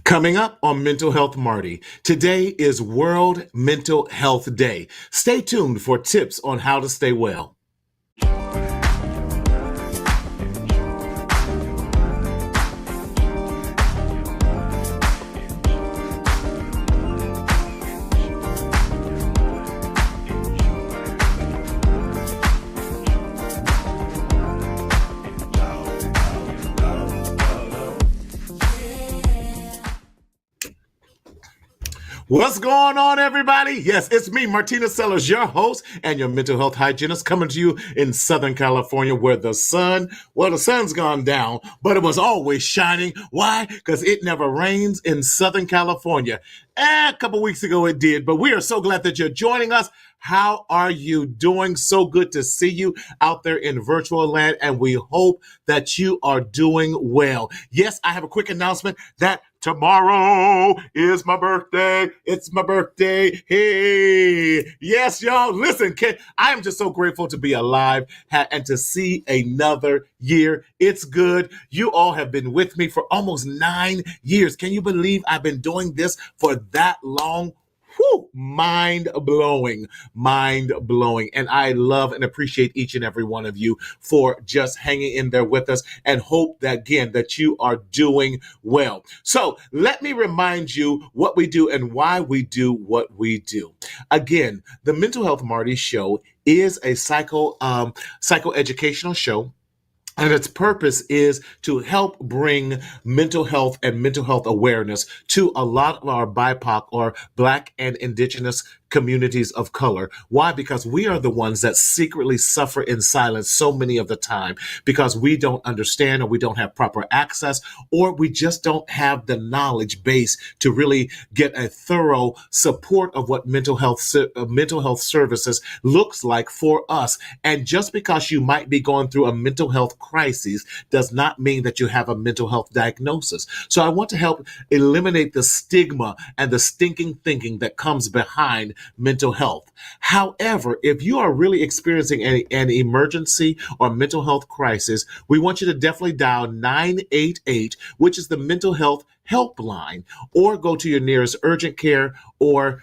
Coming up on Mental Health Marty, today is World Mental Health Day. Stay tuned for tips on how to stay well. What's going on, everybody? Yes, it's me, Martina Sellers, your host and your mental health hygienist, coming to you in Southern California, where the sun's gone down, but it was always shining. Why? Because it never rains in Southern California. A couple weeks ago it did, but we are so glad that you're joining us. How are you doing? So good to see you out there in virtual land, and we hope that you are doing well. Yes, I have a quick announcement that tomorrow is my birthday. It's my birthday. Hey, yes, y'all. Listen, I am just so grateful to be alive and to see another year. It's good. You all have been with me for almost 9 years. Can you believe I've been doing this for that long? Whew, mind blowing. And I love and appreciate each and every one of you for just hanging in there with us, and hope that, again, that you are doing well. So let me remind you what we do and why we do what we do. Again, the Mental Health Marty Show is a psychoeducational show. And its purpose is to help bring mental health and mental health awareness to a lot of our BIPOC or Black and Indigenous communities of color. Why? Because we are the ones that secretly suffer in silence so many of the time, because we don't understand, or we don't have proper access, or we just don't have the knowledge base to really get a thorough support of what mental health services looks like for us. And just because you might be going through a mental health crisis does not mean that you have a mental health diagnosis. So I want to help eliminate the stigma and the stinking thinking that comes behind mental health. However, if you are really experiencing an emergency or mental health crisis, we want you to definitely dial 988, which is the mental health helpline, or go to your nearest urgent care or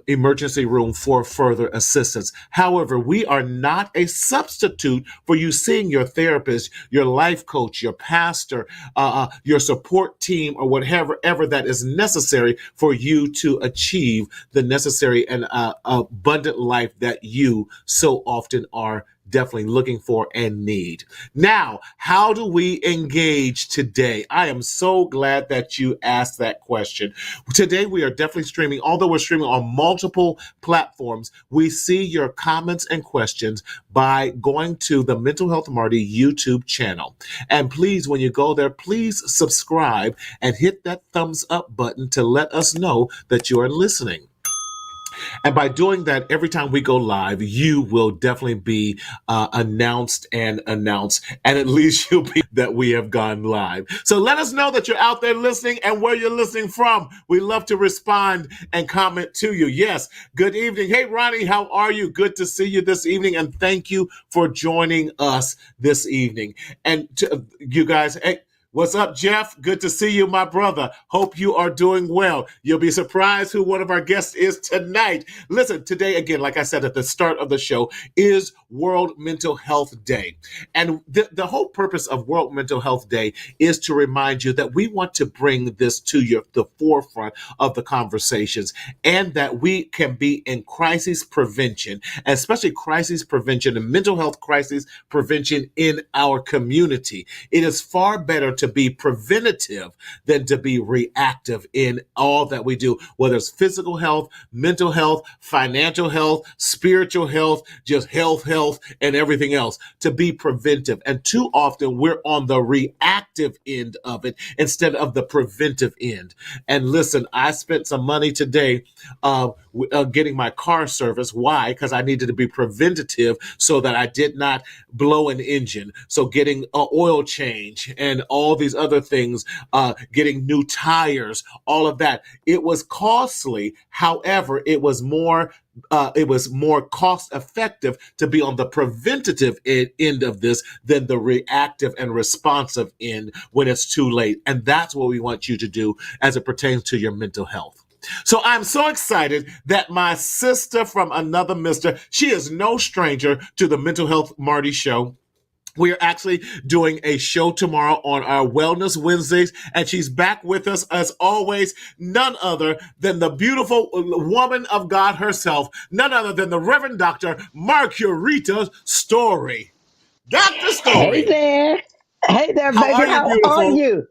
emergency room for further assistance. However, we are not a substitute for you seeing your therapist, your life coach, your pastor, your support team, or whatever that is necessary for you to achieve the necessary and abundant life that you so often are definitely looking for and need. Now, how do we engage today? I am so glad that you asked that question. Today, we are definitely streaming. Although we're streaming on multiple platforms, we see your comments and questions by going to the Mental Health Marty YouTube channel. And please, when you go there, please subscribe and hit that thumbs up button to let us know that you are listening. And by doing that, every time we go live, you will definitely be announced, and at least you'll be that we have gone live. So let us know that you're out there listening and where you're listening from. We love to respond and comment to you. Yes, good evening. Hey, Ronnie, how are you? Good to see you this evening, and thank you for joining us this evening. And to, you guys, hey, What's up, Jeff? Good to see you, my brother. Hope you are doing well. You'll be surprised who one of our guests is tonight. Listen, today, again, like I said at the start of the show, is World Mental Health Day. And the whole purpose of World Mental Health Day is to remind you that we want to bring this to the forefront of the conversations, and that we can be in crisis prevention, especially crisis prevention and mental health crisis prevention in our community. It is far better to be preventative than to be reactive in all that we do, whether it's physical health, mental health, financial health, spiritual health, just health, and everything else. To be preventive. And too often we're on the reactive end of it instead of the preventive end. And listen, I spent some money today getting my car service. Why? Because I needed to be preventative so that I did not blow an engine. So getting an oil change and all these other things, getting new tires, all of that. It was costly. However, it was more cost effective to be on the preventative end of this than the reactive and responsive end when it's too late. And that's what we want you to do as it pertains to your mental health. So I'm so excited that my sister from another mister, she is no stranger to the Mental Health Marty Show. We are actually doing a show tomorrow on our Wellness Wednesdays, and she's back with us as always, none other than the beautiful woman of God herself, none other than the Reverend Dr. Marquita Story. Dr. Hey Story, there. Hey there, how baby. are you, How are beautiful? you?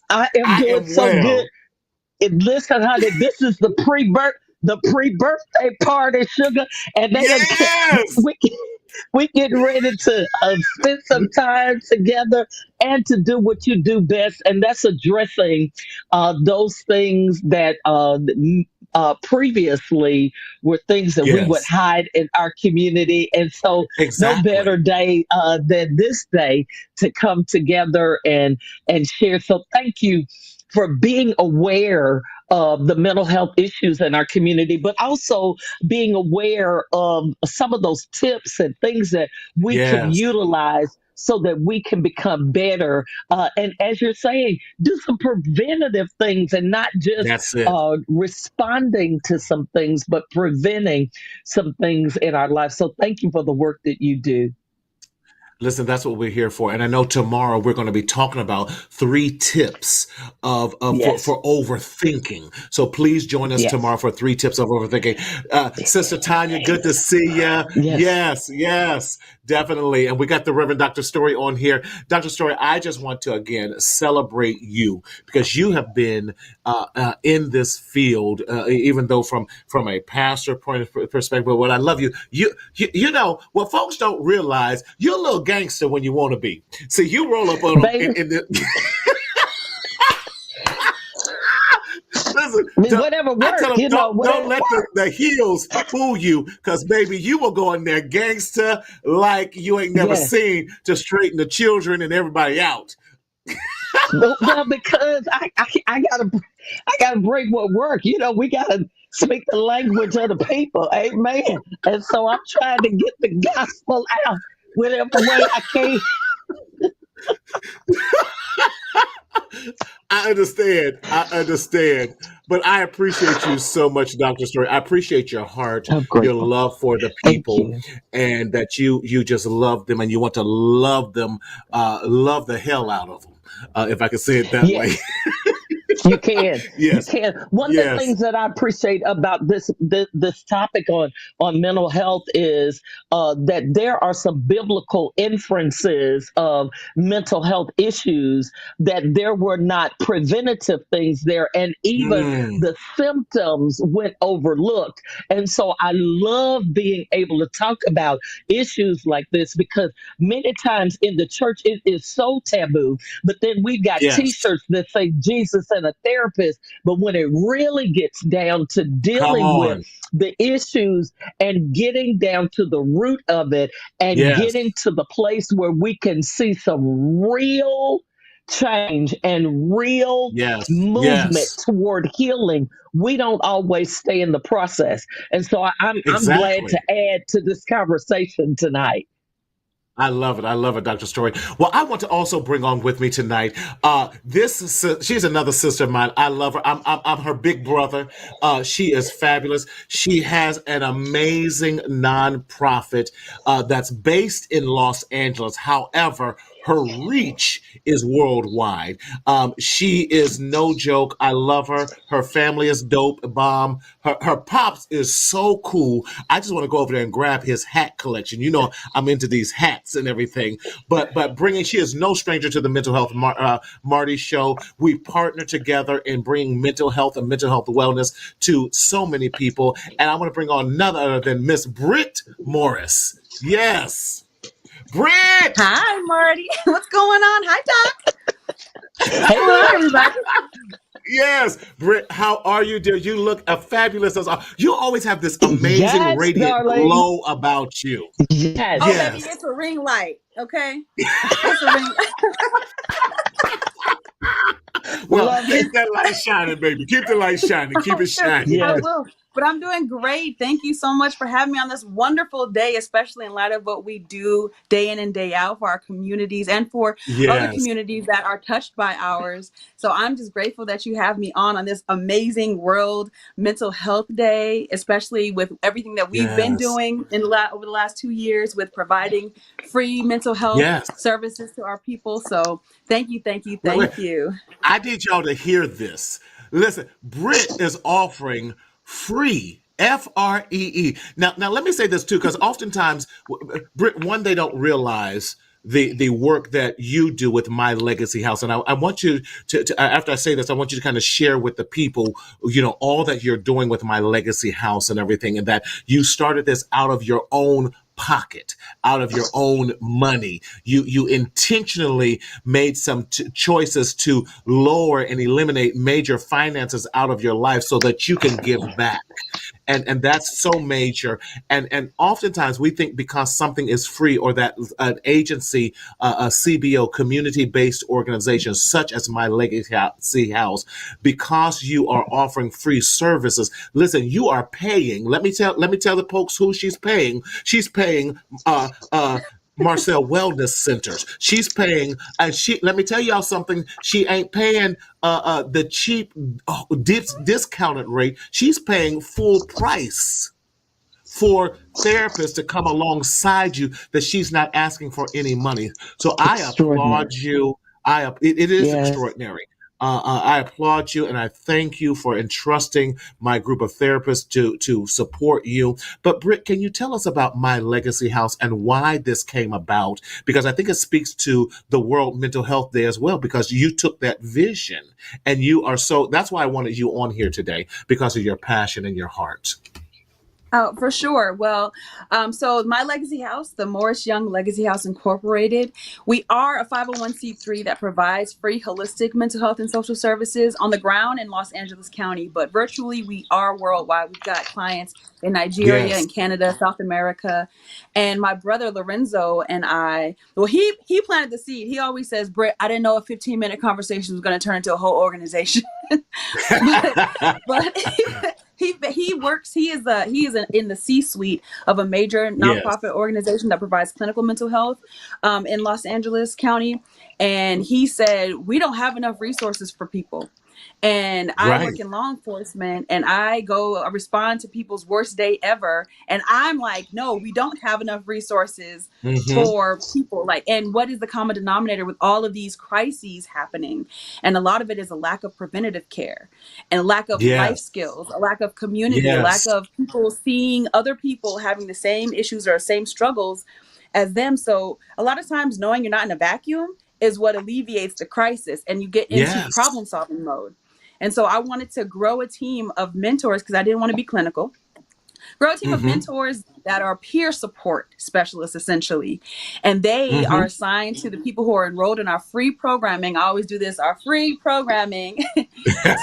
I am I doing am so good. well. Listen, honey, this is the pre-birthday party, sugar, and they done Yes! we we getting ready to spend some time together and to do what you do best, and that's addressing those things that previously were things that we would Yes, hide in our community. And so, no better exactly. day than this day to come together and share. So, thank you for being aware of the mental health issues in our community, but also being aware of some of those tips and things that we can Yes, utilize so that we can become better. And as you're saying, do some preventative things and not just that's it. responding to some things, but preventing some things in our life. So thank you for the work that you do. Listen, that's what we're here for. And I know tomorrow we're going to be talking about 3 tips Yes. for overthinking. So please join us Yes. tomorrow for 3 tips of overthinking. Sister Tanya, good to see you. Yes. Yes, definitely. And we got the Reverend Dr. Story on here. Dr. Story, I just want to again celebrate you because you have been in this field, even though from a pastor point of perspective. But what I love you know what folks don't realize, you're a little gangster when you want to be. See, you roll up on them Baby, in the. Listen, I mean, whatever I tell work, them don't whatever let work. the heels fool you, because baby, you will go in there gangster like you ain't never Yes. seen to straighten the children and everybody out. Well, because I gotta break what work. We gotta speak the language of the people. Amen. And so I'm trying to get the gospel out whatever way I can. I understand. I understand. But I appreciate you so much, Dr. Story. I appreciate your heart, I'm your grateful. love for the Thank people, you. and that you just love them and you want to love them, love the hell out of them, if I can say it that way. Yes. You can. You Yes. can. One of the Yes. things that I appreciate about this topic on mental health is that there are some biblical inferences of mental health issues, that there were not preventative things there, and even Mm, the symptoms went overlooked. And so I love being able to talk about issues like this, because many times in the church it is so taboo, but then we've got yes. t-shirts that say Jesus and a therapist. But when it really gets down to Come dealing with on. the issues and getting down to the root of it and Yes. getting to the place where we can see some real change and real Yes. movement Yes. toward healing, we don't always stay in the process. And so I'm glad Exactly. to add to this conversation tonight. I love it. I love it, Dr. Story. Well, I want to also bring on with me tonight. She's another sister of mine. I love her. I'm her big brother. She is fabulous. She has an amazing nonprofit that's based in Los Angeles. However, her reach is worldwide. She is no joke. I love her. Her family is dope, bomb. Her pops is so cool. I just want to go over there and grab his hat collection. You know, I'm into these hats and everything. But bringing, she is no stranger to the Mental Health Marty Show. We partner together in bringing mental health and mental health wellness to so many people. And I want to bring on none other than Miss Britt Morris. Yes, Britt. Hi, Marty. What's going on? Hi, Doc. Hello, Hey, everybody. Yes, Britt, how are you, dear? You look fabulous. You always have this amazing, yes, radiant darling. glow about you. Oh, Yes. baby, Yes. it's a ring light. Okay, it's a ring. Well, Love keep it. that light shining, baby. Keep the light shining. Keep Oh, it sure, shining. I Yes. will. But I'm doing great. Thank you so much for having me on this wonderful day, especially in light of what we do day in and day out for our communities and for other Yes. communities that are touched by ours. So I'm just grateful that you have me on this amazing World Mental Health Day, especially with everything that we've been Yes. doing over the last 2 years with providing free mental health Yes. services to our people. So thank you, thank you, Wait, wait. thank you. I need y'all to hear this. Listen, Brit is offering free FREE. Now let me say this too, because oftentimes, Brit, one, they don't realize the work that you do with My Legacy House, and I want you to after I say this, I want you to kind of share with the people, you know, all that you're doing with My Legacy House and everything, and that you started this out of your own pocket, out of your own money. You intentionally made some choices to lower and eliminate major finances out of your life so that you can give back. And that's so major. And oftentimes we think because something is free, or that an agency, a CBO, community based organization such as My Legacy House, because you are offering free services. Listen, you are paying. Let me tell the folks who she's paying. She's paying Marcel Wellness Centers. She's paying, and she, let me tell y'all something. She ain't paying the cheap discounted rate. She's paying full price for therapists to come alongside you, that she's not asking for any money. So I applaud Extraordinary. you. It is Yes. extraordinary. I applaud you, and I thank you for entrusting my group of therapists to support you. But Britt, can you tell us about My Legacy House and why this came about? Because I think it speaks to the World Mental Health Day as well, because you took that vision and you are so. That's why I wanted you on here today, because of your passion and your heart. Oh, for sure. Well, so My Legacy House, the Morris Young Legacy House Incorporated, we are a 501c3 that provides free holistic mental health and social services on the ground in Los Angeles County, but virtually we are worldwide. We've got clients in Nigeria Yes. and Canada, South America, and my brother Lorenzo and I. Well, he planted the seed. He always says, "Britt, I didn't know a 15-minute conversation was going to turn into a whole organization." but but he works. In the C-suite of a major Yes. nonprofit organization that provides clinical mental health in Los Angeles County. And he said we don't have enough resources for people. And I Right. work in law enforcement, and I go respond to people's worst day ever. And I'm like, no, we don't have enough resources Hmm. for people. Like, and what is the common denominator with all of these crises happening? And a lot of it is a lack of preventative care and a lack of life Yes. skills, a lack of community, a lack Yes. of people seeing other people having the same issues or same struggles as them. So a lot of times knowing you're not in a vacuum is what alleviates the crisis, and you get into Yes. problem solving mode. And so I wanted to grow a team of mentors because I didn't want to be clinical. Grow a team of Hmm. mentors that are peer support specialists, essentially. And they are Hmm. assigned to the people who are enrolled in our free programming. I always do this, our free programming,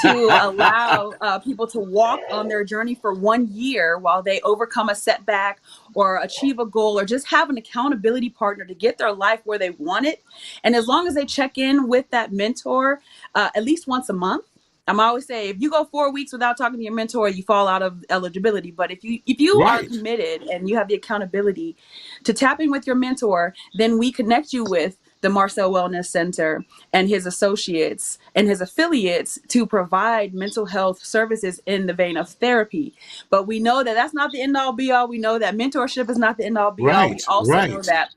to allow people to walk on their journey for 1 year while they overcome a setback or achieve a goal or just have an accountability partner to get their life where they want it. And as long as they check in with that mentor at least once a month, I'm always say if you go 4 weeks without talking to your mentor, you fall out of eligibility. But if you are Right. committed and you have the accountability to tap in with your mentor, then we connect you with the Marcel Wellness Center and his associates and his affiliates to provide mental health services in the vein of therapy. But we know that that's not the end all be all. We know that mentorship is not the end all be all. We Right. also know Right. that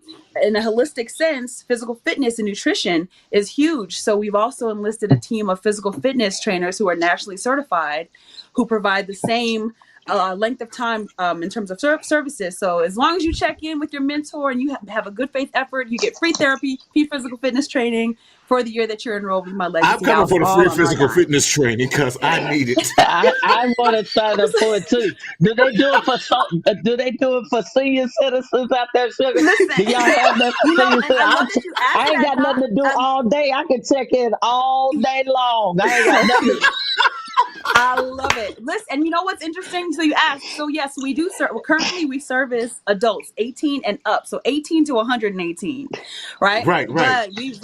in a holistic sense, physical fitness and nutrition is huge. So we've also enlisted a team of physical fitness trainers who are nationally certified, who provide the same length of time in terms of services. So as long as you check in with your mentor and you have a good faith effort, you get free therapy, free physical fitness training for the year that you're enrolled with My I'm Legacy coming House, for the all free on our physical dime. fitness training because I need it. I want to sign up for it too. Do they do it for do they do it for senior citizens out there, sugar? Listen, Do y'all have that for senior and citizens? I love that you asked I ain't that, got nothing Doc. to do all day. I can check in all day long. I ain't got nothing to I love it. Listen, and you know what's interesting? So you asked. So yes, we do. Well, currently, we service adults 18 and up, so 18 to 118, right? Right. Right. But we've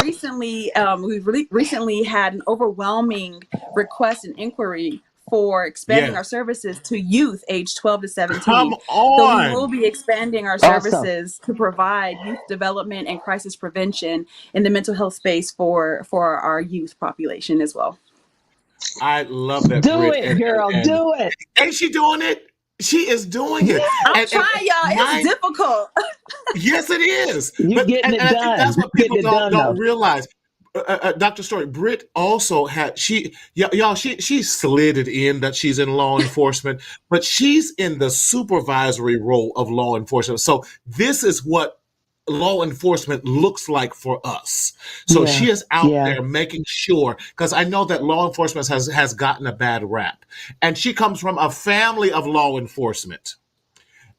recently had an overwhelming request and inquiry for expanding our Yes. services to youth age 12 to Come 17. So we will on. be expanding our Awesome. services to provide youth development and crisis prevention in the mental health space for our youth population as well. I love that, Do Brit, it, girl. and Do it. ain't she doing it? She is doing it, I'm and trying, y'all. It's my difficult. yes, it is. You But getting and it I think done. that's You what people getting it done don't though. realize. Dr. Story, Britt also had y'all she slid it in that she's in law enforcement, but she's in the supervisory role of law enforcement. So this is what law enforcement looks like for us. So she Yeah. is out Yeah. there making sure, because I know that law enforcement has gotten a bad rap, and she comes from a family of law enforcement.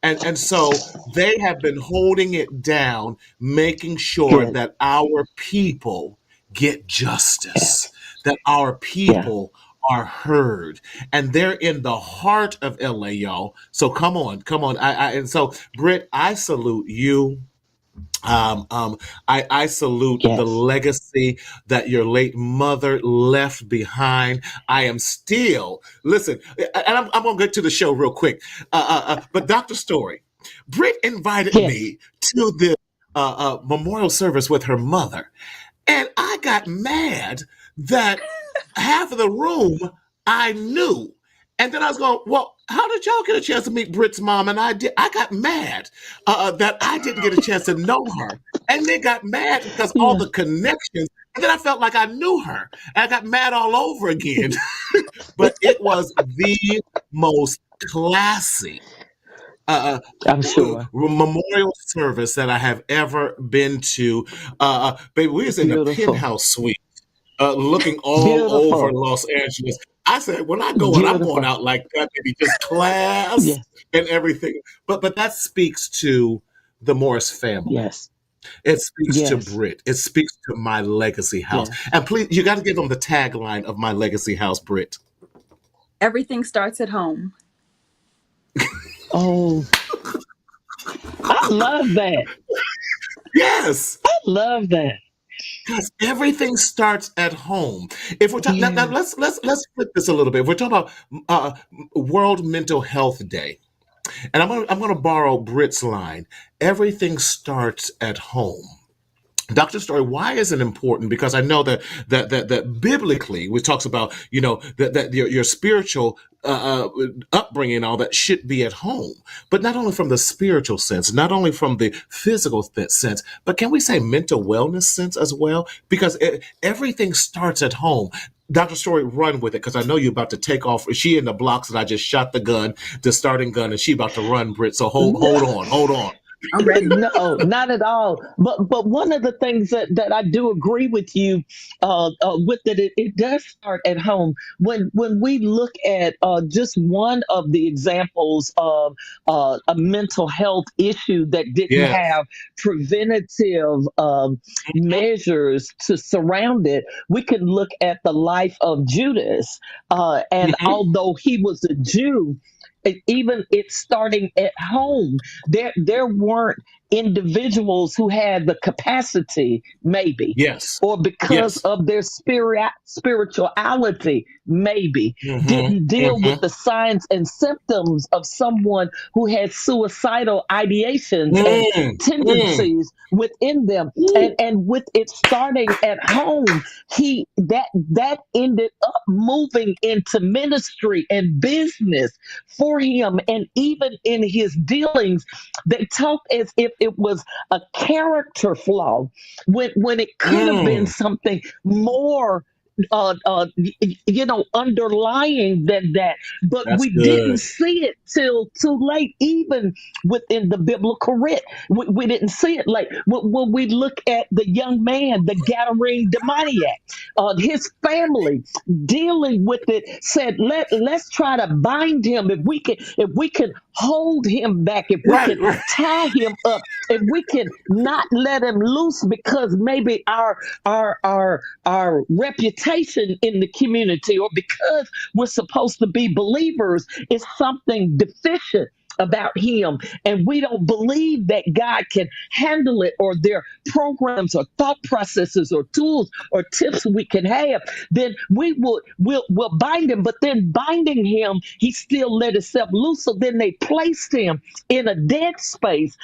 And so they have been holding it down, making sure Good. that our people get justice, Yes. that our Yeah. people are heard. And they're in the heart of LA, y'all. So come on, come on. And so Britt, I salute you. I salute the Yes. legacy that your late mother left behind. I am still, listen, and I'm going to get to the show real quick. But Dr. Story, Britt invited Yes. me to the memorial service with her mother. And I got mad that half of the room I knew. And then I was going, well, how did y'all get a chance to meet Britt's mom? And I did. I got mad that I didn't get a chance to know her. And they got mad because all Yeah. the connections. And then I felt like I knew her. And I got mad all over again. But it was the most classy I'm sure. memorial service that I have ever been to. Baby, we was in the Beautiful. penthouse suite, looking all over Beautiful. Los Angeles. I said, when I go in, I'm going Beautiful. out like that, baby, just class Yes. and everything. But that speaks to the Morris family. Yes. It speaks to Yes. Brit. It speaks to My Legacy House. Yes. And please, you got to give them the tagline of My Legacy House, Brit. Everything starts at home. Oh, I love that. Yes. I love that. Because everything starts at home. If we're talking now, Yeah. let's flip this a little bit. If we're talking about World Mental Health Day, and I'm gonna borrow Brit's line. Everything starts at home. Dr. Story, why is it important? Because I know that biblically, which talks about that your spiritual upbringing and all that should be at home, but not only from the spiritual sense, not only from the physical sense, but can we say mental wellness sense as well? Because everything starts at home. Dr. Story, run with it because I know you're about to take off. She in the blocks and I just shot the gun, the starting gun, and she about to run, Brit. So hold on, hold on. I'm ready. No, not at all. But one of the things that I do agree with you with that it does start at home. When we look at just one of the examples of a mental health issue that didn't Yeah. have preventative measures to surround it, we can look at the life of Judas. And Mhm. although he was a Jew, even it's starting at home, there weren't individuals who had the capacity, maybe, Yes. or because Yes. of their spirituality, maybe, Mm-hmm. didn't deal with Mm-hmm. the signs and symptoms of someone who had suicidal ideations and Mm. Mm. tendencies within them. Ooh. And with it starting at home, that ended up moving into ministry and business for him. And even in his dealings, they talked as if it was a character flaw when it could have been Mm. something more underlying than that, but That's we didn't good. see it till too late, even within the biblical writ. We didn't see it late. When we look at the young man, the Gadarene demoniac, his family dealing with it said, let's try to bind him. If we can hold him back, if we Right. can Right. tie him up, if we can not let him loose, because maybe our reputation in the community, or because we're supposed to be believers, is something deficient about him, and we don't believe that God can handle it, or there are programs or thought processes or tools or tips we can have, then we'll bind him. But then binding him, he still let himself loose. So then they placed him in a dead space,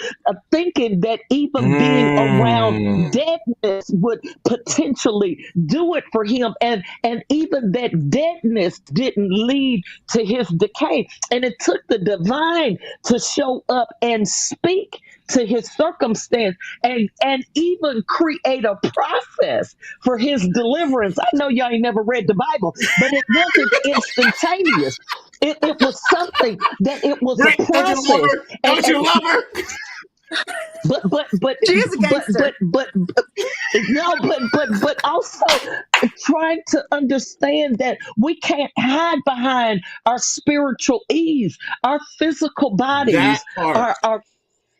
thinking that even being around Mm. deadness would potentially do it for him, and even that deadness didn't lead to his decay. And it took the divine to show up and speak to his circumstance, and even create a process for his deliverance. I know y'all ain't never read the Bible, but it wasn't instantaneous. It was something that it was a Britt, don't you love process. her? and, Don't and you love her? but but but She is a but but gangster. but no, but also trying to understand that we can't hide behind our spiritual ease. Our physical That bodies part. are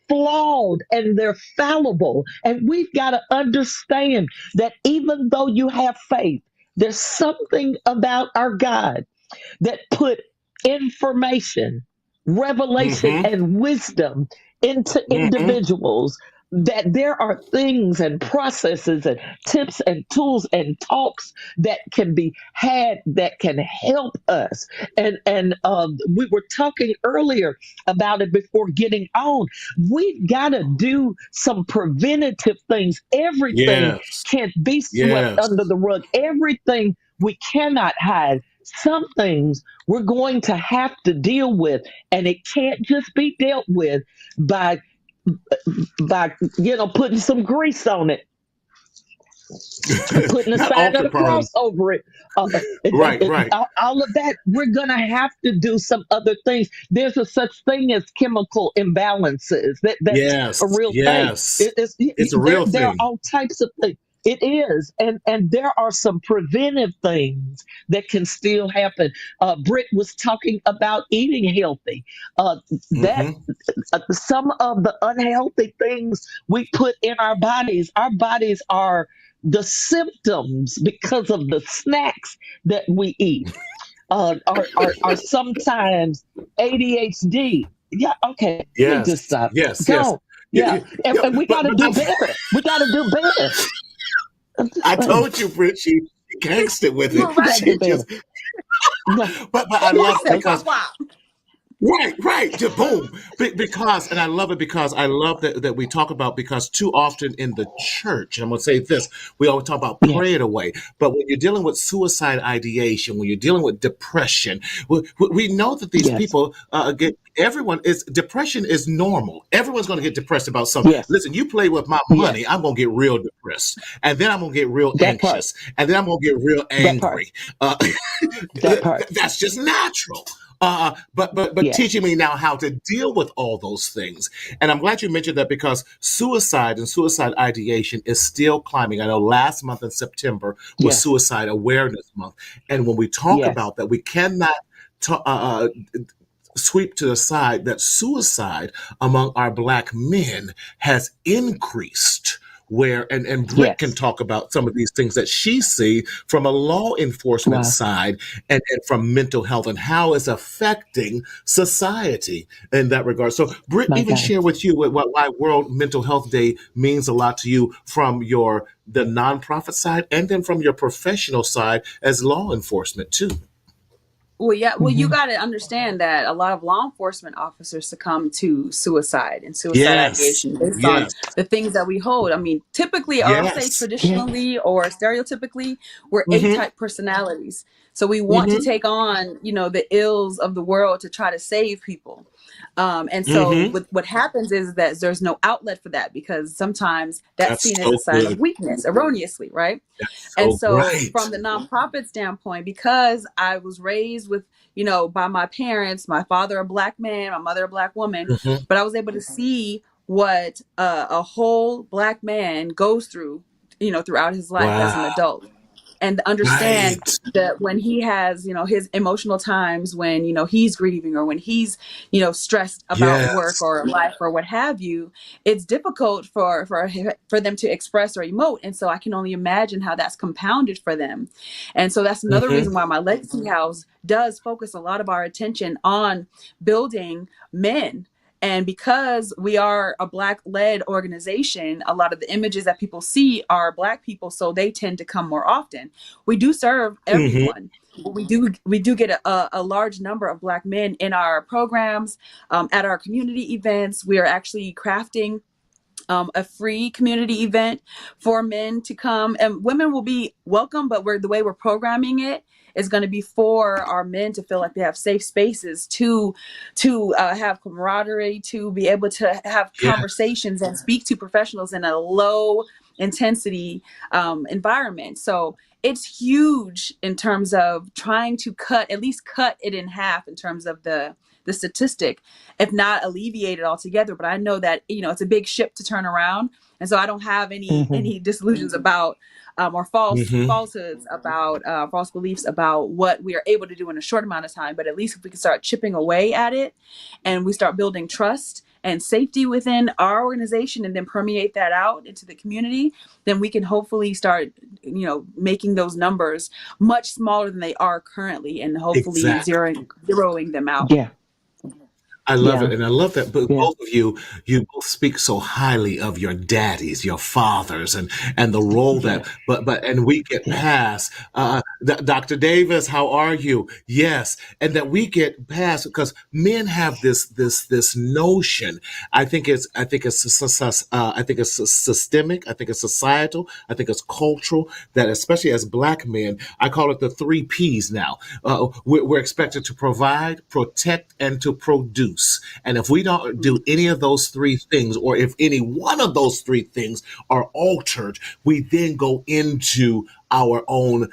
flawed and they're fallible, and we've got to understand that even though you have faith, there's something about our God that put information, revelation, Mm-hmm. and wisdom into Mm-hmm. individuals, that there are things and processes and tips and tools and talks that can be had that can help us. And we were talking earlier about it before getting on. We've got to do some preventative things. Everything Yes. can't be swept Yes. under the rug. Everything we cannot hide. Some things we're going to have to deal with, and it can't just be dealt with by putting some grease on it, putting a Not sign of ultra the perm. cross over it. Right. Right. All of that, we're gonna have to do some other things. There's a such thing as chemical imbalances. That's Yes. a real thing. Yes. It's a There real there are thing. all types of things. It is, and there are some preventive things that can still happen. Britt was talking about eating healthy. That Mm-hmm. some of the unhealthy things we put in our bodies are the symptoms because of the snacks that we eat, are sometimes ADHD. Yeah, okay, let me just Yes. stop. Yes. Yes. Go. Yeah, Yeah, and we got to but do better. We got to do better. I'm just I saying, told you, Britt, she gangsta with You were it. we right. got to do She better. just, No, but I You love it said okay. pop because pop. right, right, just boom. Because, and I love it because I love that we talk about, because too often in the church, and I'm going to say this, we always talk about Yeah, pray it away. But when you're dealing with suicide ideation, when you're dealing with depression, we know that these yes, people get, everyone is, depression is normal. Everyone's going to get depressed about something. yes, Listen, you play with my yes. money, I'm going to get real depressed. And then I'm going to get real That part, anxious. And then I'm going to get real that part, angry. Uh, that part. that's just natural. But Yes, teaching me now how to deal with all those things, and I'm glad you mentioned that, because suicide and suicide ideation is still climbing. I know last month in September was yes, Suicide Awareness Month, and when we talk yes, about that, we cannot sweep to the side that suicide among our black men has increased where and Britt can Yes. talk about some of these things that she see from a law enforcement Wow. side and from mental health and how it's affecting society in that regard. So Britt, My even God. share with you why World Mental Health Day means a lot to you from your the nonprofit side and then from your professional side as law enforcement too. Well, yeah. Well, you Hmm. got to understand that a lot of law enforcement officers succumb to suicide and suicide Yes. ideation based on Yes. the things that we hold. I mean, typically, or I'll say Yes. Yes. traditionally or stereotypically, we're Mm-hmm. A-type personalities. So we want to Mm-hmm. take on, the ills of the world to try to save people. And so Mm-hmm. what happens is that there's no outlet for that because sometimes that's That's seen as a so sign of good. weakness, erroneously, right? That's And so so, right. from the nonprofit standpoint, because I was raised with, by my parents, my father a black man, my mother a black woman, Mm-hmm. but I was able to see what a whole black man goes through, throughout his life as an Wow. adult, and understand Right. that when he has, his emotional times, when, he's grieving, or when he's, stressed about work Yes. or life or what have you, it's difficult for them to express or emote. And so I can only imagine how that's compounded for them. And so that's another Mm-hmm. reason why my Legacy House does focus a lot of our attention on building men. And because we are a Black led organization, a lot of the images that people see are Black people, so they tend to come more often. We do serve Mm-hmm. everyone. We do get a large number of Black men in our programs, at our community events. We are actually crafting a free community event for men to come, and women will be welcome, but the way we're programming it is going to be for our men to feel like they have safe spaces to have camaraderie, to be able to have Yeah. conversations and speak to professionals in a low intensity environment. So it's huge in terms of trying to at least cut it in half in terms of the statistic, if not alleviate it altogether. But I know that, it's a big ship to turn around. And so I don't have Hmm. any disillusions about, or Mm-hmm. falsehoods about, false beliefs about what we are able to do in a short amount of time. But at least if we can start chipping away at it, and we start building trust and safety within our organization, and then permeate that out into the community, then we can hopefully start, making those numbers much smaller than they are currently, and hopefully Exactly. zeroing them out. Yeah. I love it, Yeah. and I love that. But Yeah. both of you both speak so highly of your daddies, your fathers, and the role that. Yes. But and we get Yes. past. Dr. Davis, how are you? Yes, and that we get past because men have this notion. I think it's systemic. I think it's societal. I think it's cultural. That especially as black men, I call it the three P's now. We're expected to provide, protect, and to produce. And if we don't do any of those three things, or if any one of those three things are altered, we then go into our own.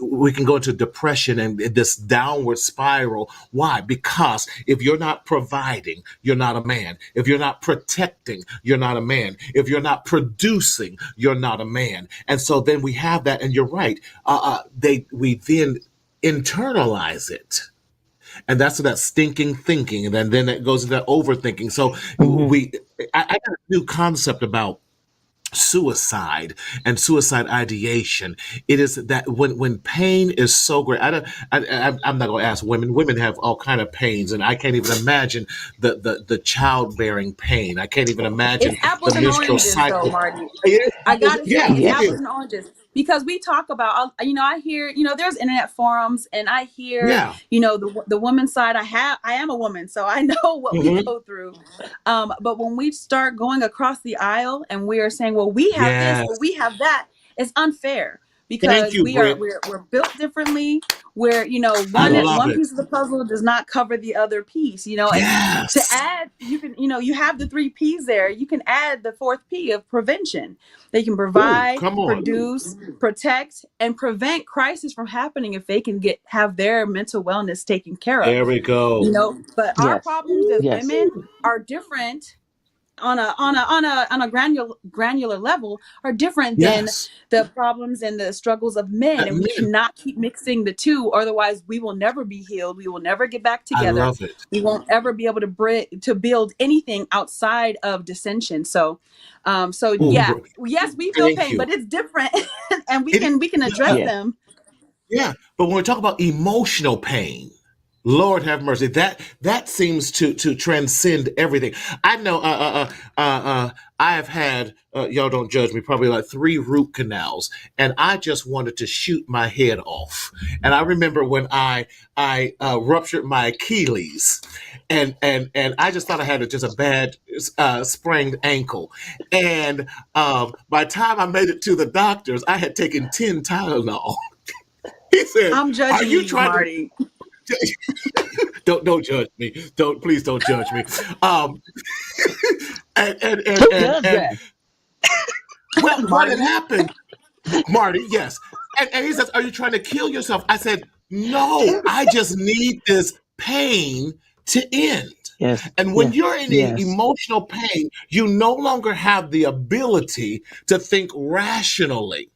We can go into depression and this downward spiral. Why? Because if you're not providing, you're not a man. If you're not protecting, you're not a man. If you're not producing, you're not a man. And so then we have that. And you're right. We then internalize it, and that's that stinking thinking, and then it goes into that overthinking. So Hmm. I got a new concept about suicide and suicide ideation. It is that when pain is so great, I'm not going to ask women. Women have all kind of pains, and I can't even imagine the childbearing pain. I can't even It's imagine the apples and menstrual oranges, though, cycle. Marty. It I is, gotta say, yeah, it's it Yes. apples is. and oranges, because we talk about, I hear, there's internet forums, and I hear, Yeah. the woman's side. I am a woman, so I know what we Hmm. go through. But when we start going across the aisle and we are saying, well, we have this, Yes. but we have that, it's unfair, Thank because you, Britt. we're built differently. Where, I one love one it. piece of the puzzle does not cover the other piece, and to Yes. add, you can, you have the three P's there. You can add the fourth P of prevention. They can Ooh, provide, come on. produce, protect, and prevent crisis from happening if they can have their mental wellness taken care There of. we go. But our Yes. problems as Yes. women are different on a granular level are different than Yes. the problems and the struggles of men, and we Men, cannot keep mixing the two, otherwise we will never be healed, we will never get back I together, love it. we won't ever be able to build anything outside of dissension. So Ooh, yeah, yes, we feel thank pain, you. but it's different. And we It, can address yeah, Yeah. them. yeah. But when we talk about emotional pain, Lord have mercy. That seems to transcend everything. I know. I have had. Y'all don't judge me. Probably like 3 root canals, and I just wanted to shoot my head off. And I remember when I ruptured my Achilles, and I just thought I had just a bad sprained ankle. And by the time I made it to the doctors, I had taken 10 Tylenol. He said, I'm "Are judging you you, trying to?" Marty. Don't judge me. Please don't judge me. Um, Who does and that? well, what had Marty. happened, Marty? Yes, and he says, "Are you trying to kill yourself?" I said, "No, I just need this pain to end." Yes. And when Yes. you're in Yes. emotional pain, you no longer have the ability to think rationally.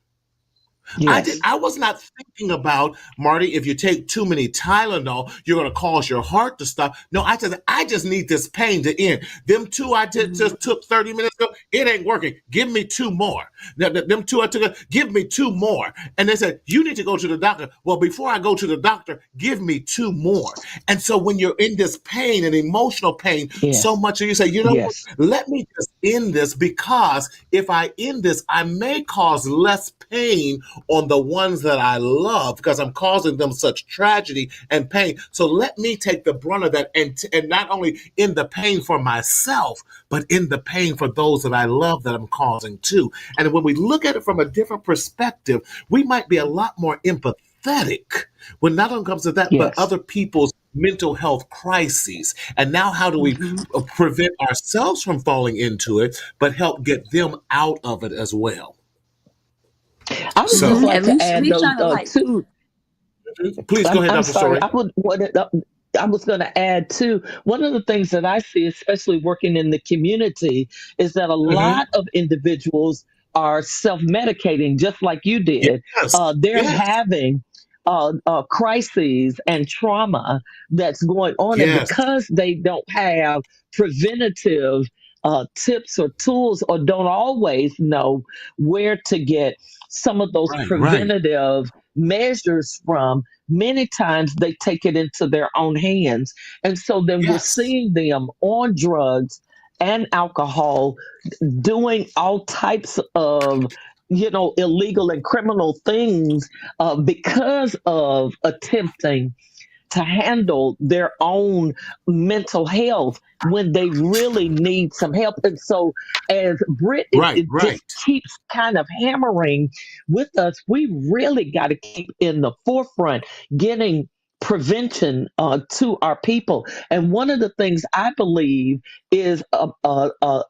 Yes. I was not thinking about, Marty, if you take too many Tylenol, you're going to cause your heart to stop. No, I just need this pain to end. Them 2 I just took 30 minutes ago, it ain't working. Give me 2 more. Them 2 I took, give me 2 more. And they said, you need to go to the doctor. Well, before I go to the doctor, give me 2 more. And so when you're in this pain and emotional pain, so Yes. much of you say, you know what? Yes. Let me just end this, because if I end this, I may cause less pain on the ones that I love, because I'm causing them such tragedy and pain. So let me take the brunt of that, and not only in the pain for myself, but in the pain for those that I love that I'm causing too. And when we look at it from a different perspective, we might be a lot more empathetic when not only comes to that, but Yes. other people's mental health crises. And now, how do we Mhm. prevent ourselves from falling into it, but help get them out of it as well? I would just So, At like to least add those shine a light. two. please go ahead, I'm Dr. sorry. Story. I was going to add too. One of the things that I see, especially working in the community, is that a Hmm. lot of individuals are self-medicating, just like you did. Yes, They're yes, having crises and trauma that's going on, and yes. because they don't have preventative tips or tools, or don't always know where to get some of those Right, right. preventative measures from, many times they take it into their own hands. And so then we're Yes, seeing them on drugs and alcohol, doing all types of illegal and criminal things, because of attempting to handle their own mental health when they really need some help. And so, as Britt right, it just right. keeps kind of hammering with us, we really got to keep in the forefront getting prevention to our people. And one of the things I believe is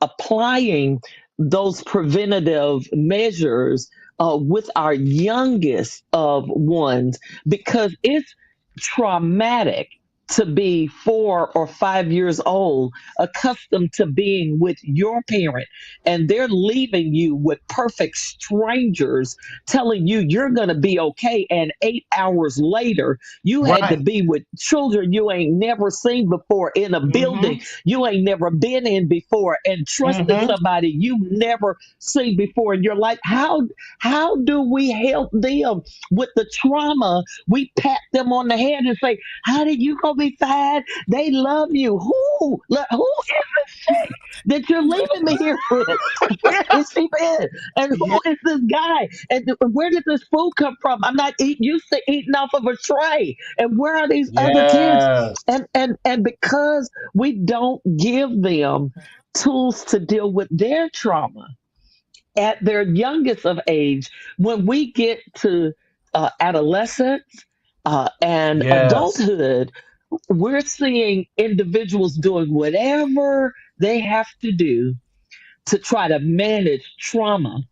applying those preventative measures with our youngest of ones, because it's traumatic to be 4 or 5 years old, accustomed to being with your parent, and they're leaving you with perfect strangers telling you you're going to be okay. And 8 hours later, you had to Right. be with children you ain't never seen before, in a building Hmm. you ain't never been in before, and trusting Hmm. somebody you've never seen before in your life. How do we help them with the trauma? We pat them on the head and say, "Honey, you gonna be fine. They love you." Who is this chick that you're leaving me here with? Where has she been? And Yeah, who is this guy? And where did this food come from? I'm not used to eating off of a tray. And where are these other kids? yes. And because we don't give them tools to deal with their trauma at their youngest of age, when we get to adolescence and Yes. adulthood, we're seeing individuals doing whatever they have to do to try to manage trauma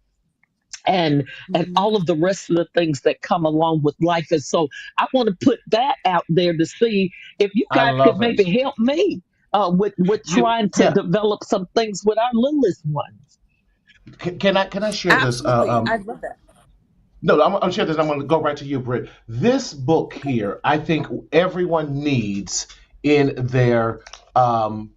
and Mhm. all of the rest of the things that come along with life. And so I want to put that out there to see if you I guys could love it. maybe help me with You, trying to yeah. develop some things with our littlest ones. Can I share this? Absolutely. I'd love that. No, I'm share this. I'm going to go right to you, Britt. This book here, I think everyone needs in their um,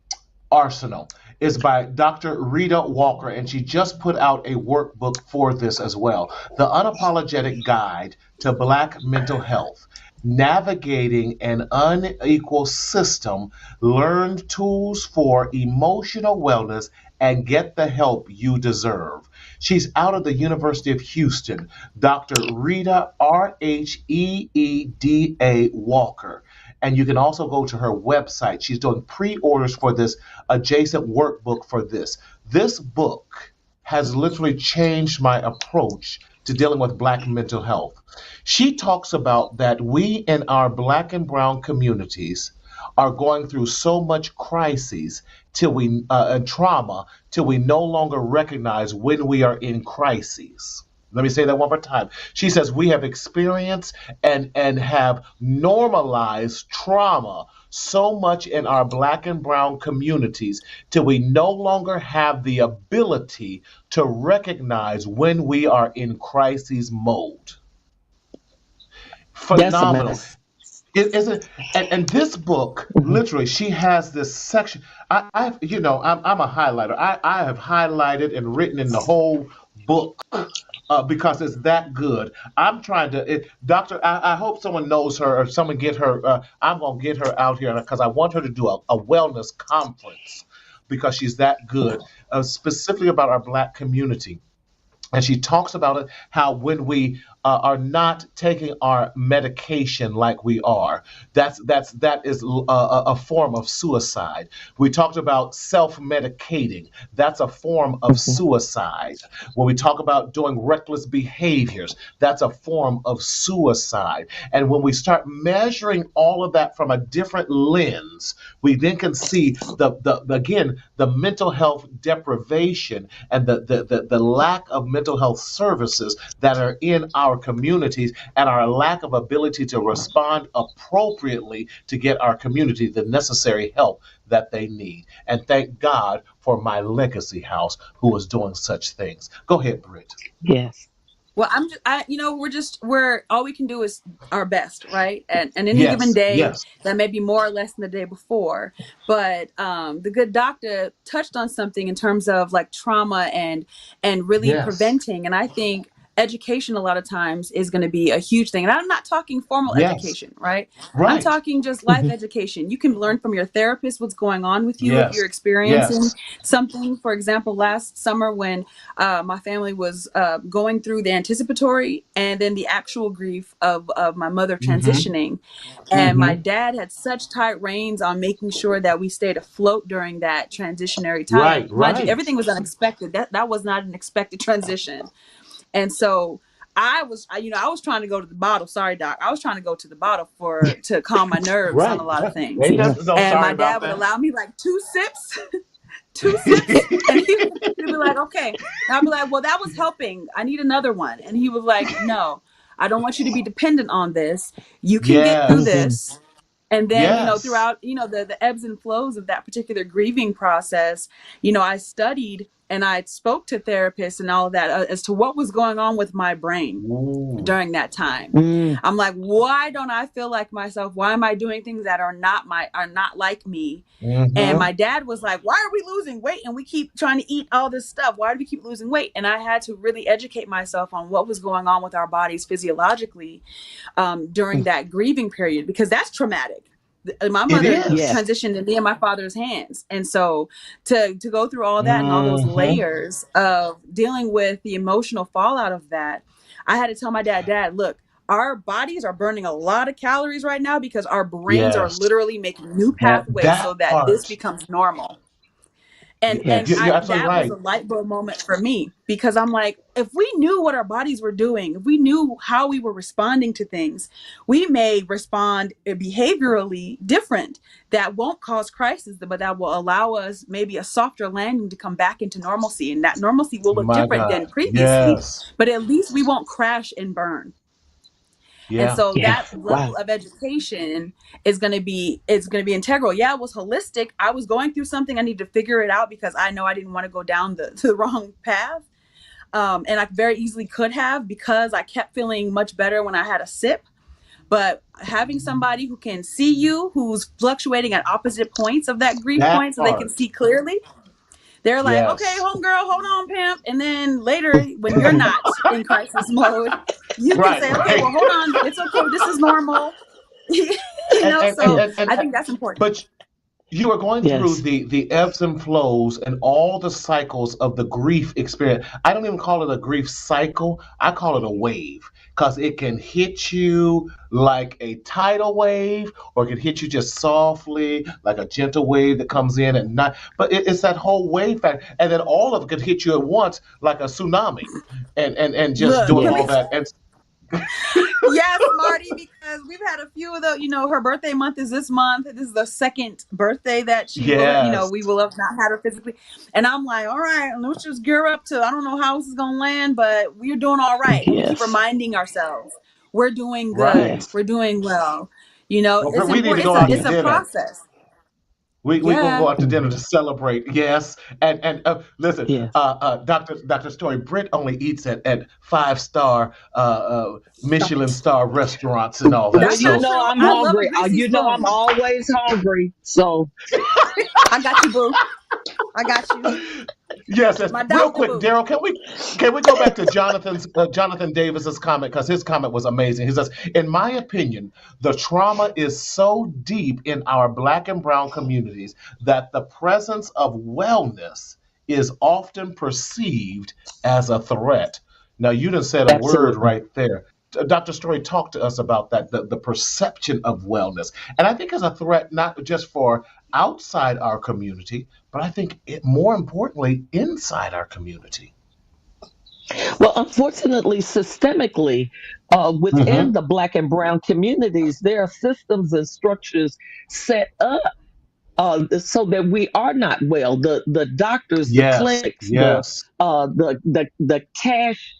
arsenal is by Dr. Rita Walker, and she just put out a workbook for this as well. The Unapologetic Guide to Black Mental Health. Navigating an unequal system, learn tools for emotional wellness, and get the help you deserve. She's out of the University of Houston, Dr. Rita, Rheeda Walker. And you can also go to her website. She's doing pre orders for this adjacent workbook for this. This book has literally changed my approach to dealing with Black mental health. She talks about that we in our Black and Brown communities are going through so much crises till we and trauma till we no longer recognize when we are in crises. Let me say that one more time. She says we have experienced and have normalized trauma so much in our Black and Brown communities till we no longer have the ability to recognize when we are in crisis mode. That's a Phenomenal. mess. It isn't, and this book, Mhm. literally, she has this section. I'm a highlighter. I have highlighted and written in the whole book because it's that good. I'm trying to, Doctor. I hope someone knows her or someone get her. I'm gonna get her out here because I want her to do a wellness conference because she's that good, specifically about our Black community. And she talks about it how when we are not taking our medication like we are, that is a form of suicide. We talked about self-medicating. That's a form of Mhm. suicide. When we talk about doing reckless behaviors, that's a form of suicide. And when we start measuring all of that from a different lens, we then can see again the mental health deprivation and the lack of mental health services that are in our communities and our lack of ability to respond appropriately to get our community the necessary help that they need. And thank God for my legacy house who is doing such things. Go ahead, Britt. Yes. Well, we're all we can do is our best, right? And any given Yes, day, yes, that may be more or less than the day before. But the good doctor touched on something in terms of like trauma and really yes, preventing. And I think education a lot of times is going to be a huge thing. And I'm not talking formal yes, education, right? I'm right. talking just life Mhm. education. You can learn from your therapist what's going on with you if Yes, you're experiencing yes. something. For example, last summer when my family was going through the anticipatory and then the actual grief of my mother Mm-hmm. transitioning. And my Mm-hmm. dad had such tight reins on making sure that we stayed afloat during that transitionary time. Right, And mind you, right. everything was unexpected. That was not an expected transition. And so I was trying to go to the bottle. Sorry, doc. I was trying to go to the bottle to calm my nerves on Right, a lot of right. things. Ain't Yeah. that no And sorry my about dad would that. allow me like two sips, two sips, and he'd be like, okay. And I'd be like, well, that was helping. I need another one. And he was like, no, I don't want you to be dependent on this. You can get through Yes, Mhm. this. And then, yes. throughout, the ebbs and flows of that particular grieving process, I studied and I spoke to therapists and all of that as to what was going on with my brain Ooh. during that time. Mm. I'm like, why don't I feel like myself? Why am I doing things that are not like me? And Mm-hmm. my dad was like, why are we losing weight? And we keep trying to eat all this stuff. Why do we keep losing weight? And I had to really educate myself on what was going on with our bodies physiologically during that grieving period, because that's traumatic. My It mother Yes. is. transitioned in me and my father's hands, and so to go through all that and all those Mm-hmm. layers of dealing with the emotional fallout of that, I had to tell my dad, look, our bodies are burning a lot of calories right now because our brains are Yes. literally making new pathways That so that this part. becomes normal. And Yes. You're I absolutely that was right. a light bulb moment for me, because I'm like, if we knew what our bodies were doing, if we knew how we were responding to things, we may respond behaviorally different, that won't cause crisis, but that will allow us maybe a softer landing to come back into normalcy, and that normalcy will look My different God. than previously, Yes. but at least we won't crash and burn. And Yeah. so Yeah. that level Wow. of education is going to be integral. Yeah, it was holistic. I was going through something. I need to figure it out because I know I didn't want to go down the wrong path. And I very easily could have, because I kept feeling much better when I had a sip. But having somebody who can see you, who's fluctuating at opposite points of that grief That point so they can part. see clearly, they're like, okay, Yes. homegirl, hold on, pimp. And then later, when you're not in crisis mode, you can Right, say, okay, right. well, hold on. It's okay. This is normal. And So I think that's important. but you are going through Yes. the ebbs and flows and all the cycles of the grief experience. I don't even call it a grief cycle. I call it a wave because it can hit you like a tidal wave, or it can hit you just softly, like a gentle wave that comes in and not. But it's that whole wave factor, and then all of it could hit you at once, like a tsunami, and just Look, doing can we all Yes. that. And Yes, Marty, because we've had a few of the, her birthday month is this month. This is the second birthday that she will, yes, we will have not had her physically. And I'm like, all right, let's just gear up to, I don't know how this is going to land, but we're doing all right. And we keep Yes. reminding ourselves, we're doing good. right. Yes. We're doing well. Well, It's we need to important. go out to It's a dinner. process. We gonna Yeah. go out to dinner to Mhm. celebrate. Yes, and listen, Yes. Doctor Story. Britt only eats at 5-star Michelin star restaurants and all that. Well, That's not So you know true. I'm I love a hungry. greasy I'm spoon. always hungry. So I got you, boo. I got you. yes, yes. My Real doctor quick, boo. Daryl, can we go back to Jonathan Davis's comment, because his comment was amazing. He says, in my opinion, the trauma is so deep in our Black and Brown communities that the presence of wellness is often perceived as a threat. Now, you done said a word absolutely. right there. Dr. Story, talk to us about that, the perception of wellness. And I think as a threat, not just for outside our community, but I think more importantly, inside our community. Well, unfortunately, systemically, within Hmm. the Black and Brown communities, there are systems and structures set up so that we are not well. The doctors, the Yes, clinics, yes, the cash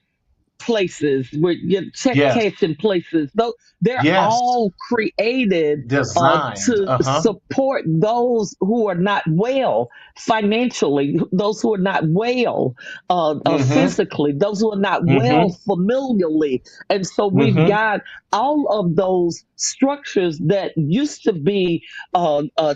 places where you check yes, cashing places, though they're yes. all created Designed. to Uh huh. support those who are not well financially, those who are not well Mm physically, those who are not hmm. Mm well familially. And so hmm. Mm we've hmm. got all of those structures that used to be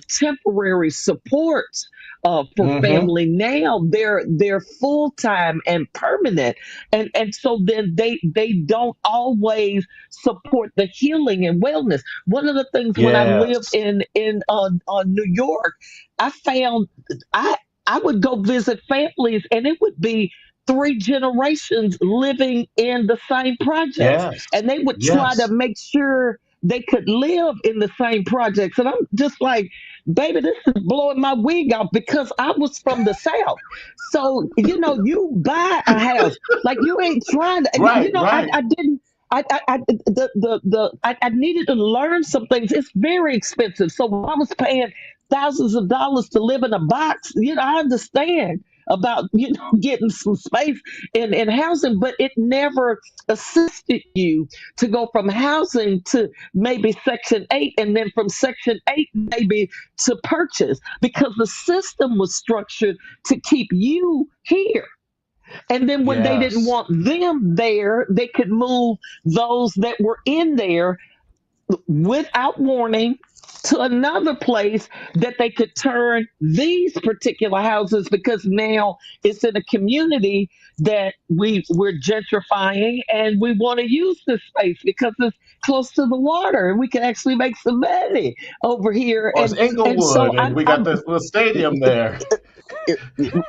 temporary supports for Mm hmm. family. Now they're full time and permanent, and so then they don't always support the healing and wellness. One of the things when I lived Yes. in New York, I found I I would go visit families, and it would be three generations living in the same projects, Yes. and they would try to Yes. make sure they could live in the same projects. And I'm just like, baby, this is blowing my wig off because I was from the South. So, you buy a house, like you ain't trying to, Right. Right. I didn't. I needed to learn some things. It's very expensive. So when I was paying thousands of dollars to live in a box, I understand about, getting some space in housing, but it never assisted you to go from housing to maybe Section 8, and then from Section 8 maybe to purchase, because the system was structured to keep you here. And then when they didn't Yes. want them there, they could move those that were in there without warning to another place that they could turn these particular houses, because now it's in a community that we're gentrifying, and we want to use this space because it's close to the water and we can actually make some money over here. Or it's And so Inglewood, and we got the stadium there.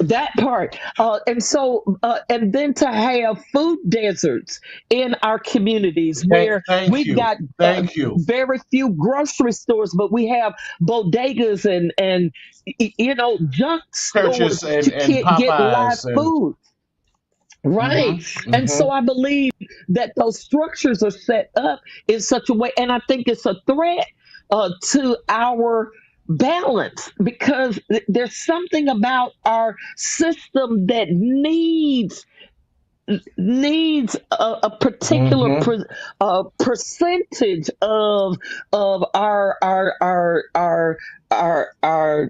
that part, and then to have food deserts in our communities where Thank we've you. got Thank you. very few grocery stores, but we have bodegas and junk stores Churches to and get live Popeyes and. food. Hmm. Right. And Hmm. so I believe that those structures are set up in such a way, and I think it's a threat to our balance, because there's something about our system that needs needs a particular Mm-hmm. percentage of our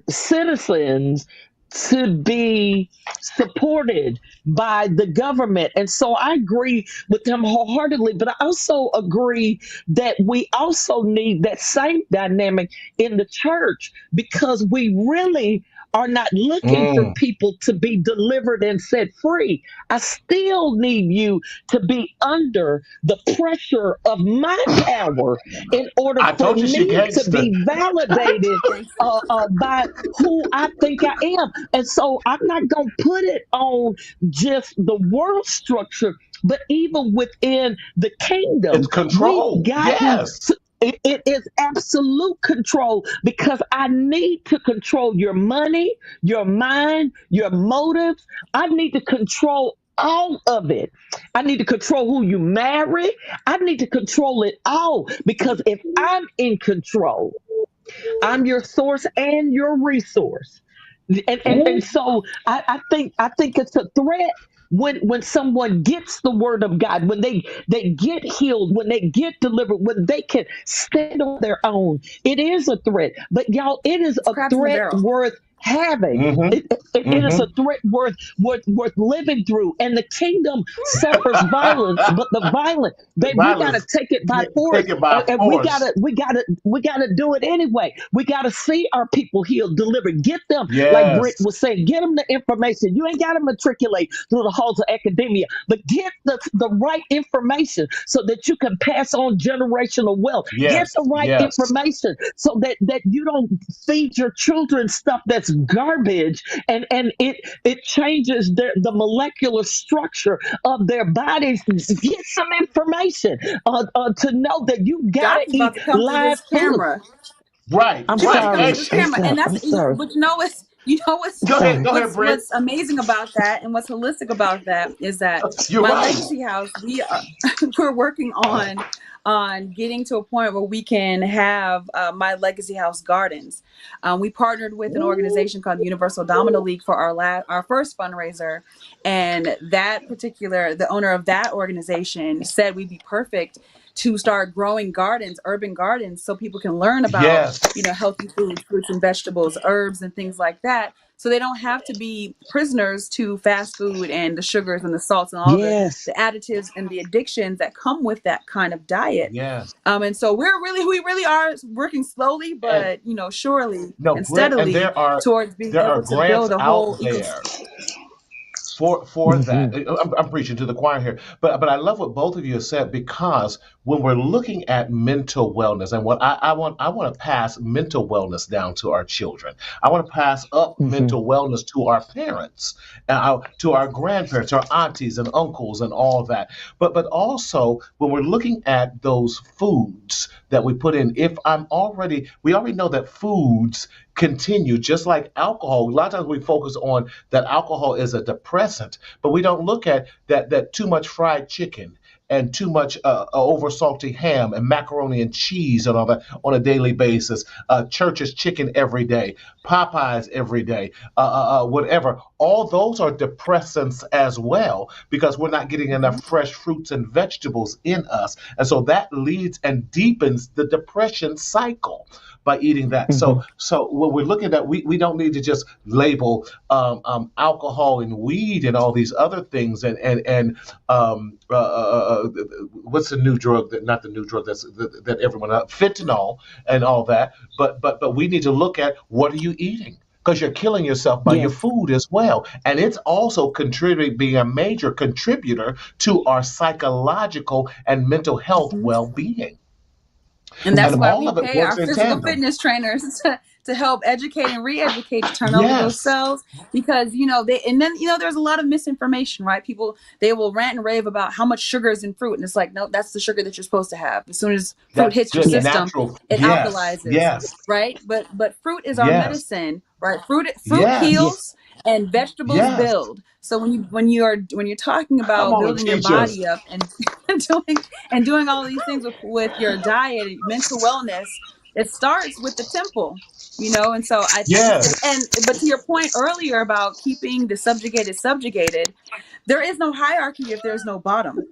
citizens to be supported by the government. And so I agree with him wholeheartedly, but I also agree that we also need that same dynamic in the church, because we really are not looking for Mm. people to be delivered and set free. I still need you to be under the pressure of my power in order I for told you she me to gangster. be validated Gangster. by who I think I am. And so I'm not going to put it on just the world structure, but even within the It's kingdom, we've control. gotten Yes. to, it is absolute control, because I need to control your money, your mind, your motives. I need to control all of it. I need to control who you marry. I need to control it all, because if I'm in control, I'm your source and your resource. And so I think it's a threat when someone gets the word of God, when they get healed, when they get delivered, when they can stand on their own. It is a threat. But y'all, it is It's a crabs in the threat barrel. worth having. Mm-hmm. It is a Mm-hmm. threat worth living through. And the kingdom suffers violence, but the violent, The babe, we gotta violence take it by force. taken by And we force. gotta do it anyway. We gotta see our people healed, delivered. Get them, like Britt Yes. was saying, get them the information. You ain't gotta matriculate through the halls of academia, but get the right information so that you can pass on generational wealth. Get Yes. the right Yes. information so that you don't feed your children stuff that's garbage, and it changes the molecular structure of their bodies. Get some information to know that you gotta Doc's eat about to come through live this food. camera. Right. I'm She's about to Right. come sorry. through Hey, this I'm camera, and sorry. that's I'm sorry. but you know what's I'm sorry. go ahead, Britt. what's amazing about that, and what's holistic about that, is that You're my right. legacy house, we are we're working on getting to a point where we can have my legacy house gardens. We partnered with an Ooh. organization called the Universal Domino League for our first fundraiser, and the owner of that organization said we'd be perfect to start growing gardens, urban gardens, so people can learn about, Yes. healthy foods, fruits and vegetables, herbs and things like that. So they don't have to be prisoners to fast food and the sugars and the salts and all the Yes. additives and the addictions that come with that kind of diet. Yes. And so we really are working slowly, And but surely no, and Britt, and steadily towards being there are able to grants build a whole out ecosystem. there for that. Hmm. I'm preaching to the choir here, but I love what both of you have said, because when we're looking at mental wellness, and what I want to pass mental wellness down to our children. I want to pass up Hmm. mental wellness to our parents, to our grandparents, our aunties and uncles, and all of that. But also when we're looking at those foods that we put in, we already know that foods continue, just like alcohol. A lot of times we focus on that alcohol is a depressant, but we don't look at that too much fried chicken and too much over salty ham and macaroni and cheese and all that on a daily basis. Church's chicken every day, Popeyes every day, whatever. All those are depressants as well, because we're not getting enough fresh fruits and vegetables in us, and so that leads and deepens the depression cycle by eating that. Hmm. So when we're looking at, we don't need to just label alcohol and weed and all these other things, and what's the new drug, that not the new drug that everyone, fentanyl and all that. But we need to look at, what are you eating? Because you're killing yourself by your Yes. food as well, and it's also contributing, being a major contributor to our psychological and mental health Mhm. well-being, And and that's Hmm. why all we of it pay our works in physical tandem. fitness trainers to help educate and re-educate, to turn over those Yes. cells, because there's a lot of misinformation, right? People, they will rant and rave about how much sugar is in fruit, and it's like, no, that's the sugar that you're supposed to have. As soon as fruit That's hits your good. Yes. system, Natural. it Yes. alkalizes, Yes. right? But fruit is our Yes. medicine, right? Fruit Yes. Yes. heals and vegetables Yes. build. So when you're talking Come about on and building your teach us. body up and doing all these things with your diet and mental wellness, it starts with the temple, and so Yes. but to your point earlier about keeping the subjugated, there is no hierarchy if there's no bottom.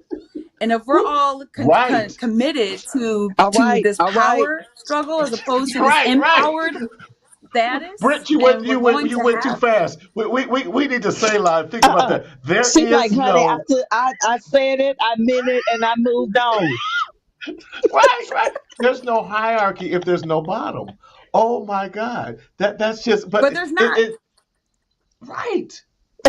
And if we're all Right. committed All to right, this all right. power struggle as opposed to this Right. Right. empowered status, Britt, you went then we're you went going you to went too have. fast. We need to say live. Think about Uh-uh. that. There She like, is honey, no I said it, I meant it, and I moved on. right, right. There's no hierarchy if there's no bottom. Oh my God. That's just but But there's not. it right.